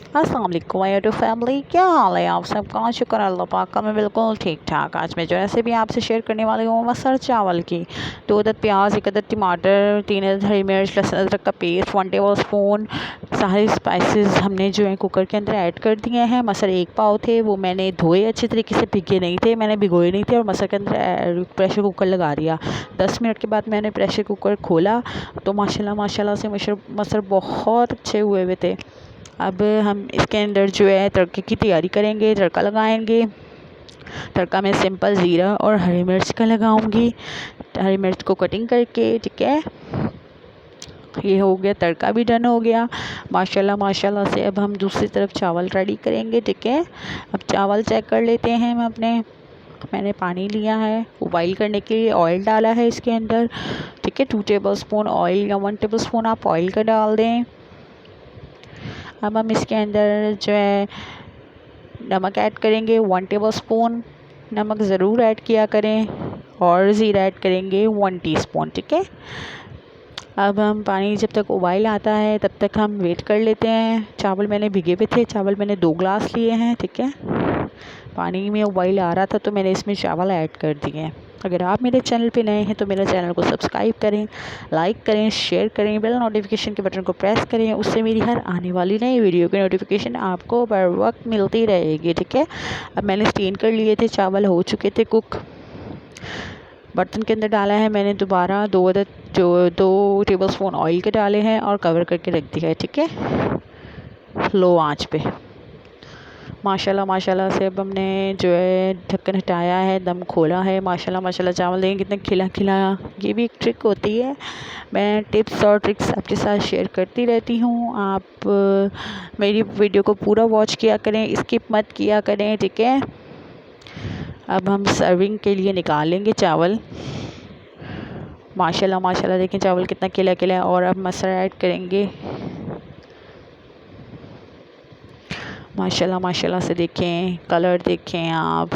अस्सलाम वालेकुम my YouTube family, क्या हाल है आप सबका। शुक्र अल्लाह पाक का मैं बिल्कुल ठीक ठाक। आज मैं जो रेसिपी आपसे शेयर करने वाली हूँ मसर चावल की। 2 अदद प्याज, 1 अदद टमाटर, 3 अदद हरी मिर्च, लहसुन अदरक का पेस्ट, 1 टेबल स्पून सारे स्पाइसेस हमने जो है कुकर के अंदर ऐड कर दिए हैं। मसर 1 पाव थे, वो मैंने धोए अच्छे तरीके से, भिगे नहीं थे, मैंने भिगोए नहीं थे और मसर के अंदर प्रेशर कुकर लगा दिया। 10 मिनट के बाद मैंने प्रेशर कुकर खोला तो माशाल्लाह से मसर बहुत अच्छे हुए हुए थे। अब हम इसके अंदर जो है तड़के की तैयारी करेंगे, तड़का लगाएंगे। तड़का मैं सिंपल ज़ीरा और हरी मिर्च का लगाऊंगी, हरी मिर्च को कटिंग करके। ठीक है, ये हो गया, तड़का भी डन हो गया माशाल्लाह से। अब हम दूसरी तरफ चावल रेडी करेंगे। ठीक है, अब चावल चेक कर लेते हैं हम अपने। मैंने पानी लिया है, उबाइल करने के लिए ऑयल डाला है इसके अंदर। ठीक है, 2 टेबल स्पून ऑयल या 1 टेबल स्पून आप ऑयल का डाल दें। अब हम इसके अंदर जो है नमक ऐड करेंगे, 1 टेबल स्पून नमक ज़रूर ऐड किया करें, और ज़ीरा ऐड करेंगे 1 टीस्पून। ठीक है, अब हम पानी जब तक उबाल आता है तब तक हम वेट कर लेते हैं। चावल मैंने भिगे हुए थे, चावल मैंने 2 ग्लास लिए हैं। ठीक है, पानी में उबाल आ रहा था तो मैंने इसमें चावल ऐड कर दिए। अगर आप मेरे चैनल पे नए हैं तो मेरे चैनल को सब्सक्राइब करें, लाइक करें, शेयर करें, बेल नोटिफिकेशन के बटन को प्रेस करें, उससे मेरी हर आने वाली नई वीडियो की नोटिफिकेशन आपको बर वक्त मिलती रहेगी। ठीक है, अब मैंने स्टेन कर लिए थे, चावल हो चुके थे कुक। बर्तन के अंदर डाला है मैंने दोबारा 2 टेबल स्पून ऑयल के डाले हैं और कवर करके रख दिया है। ठीक है, लो आंच पे। माशाल्लाह से अब हमने जो है ढक्कन हटाया है, दम खोला है। माशाल्लाह चावल देखें कितना खिला खिला। ये भी एक ट्रिक होती है, मैं टिप्स और ट्रिक्स आपके साथ शेयर करती रहती हूँ। आप मेरी वीडियो को पूरा वॉच किया करें, स्किप मत किया करें। ठीक है, अब हम सर्विंग के लिए निकालेंगे चावल। माशाल्लाह देखें चावल कितना खिला खिला है। और अब मसर ऐड करेंगे। माशाल्लाह से देखें, कलर देखें आप,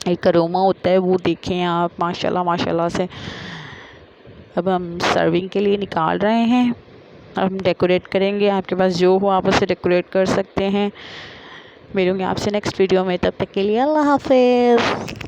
एक अरोमा होता है वो देखें आप। माशाल्लाह से। अब हम सर्विंग के लिए निकाल रहे हैं। अब हम डेकोरेट करेंगे, आपके पास जो हो आप उसे डेकोरेट कर सकते हैं। मिलूँगी आपसे नेक्स्ट वीडियो में, तब तक के लिए अल्लाह हाफिज़।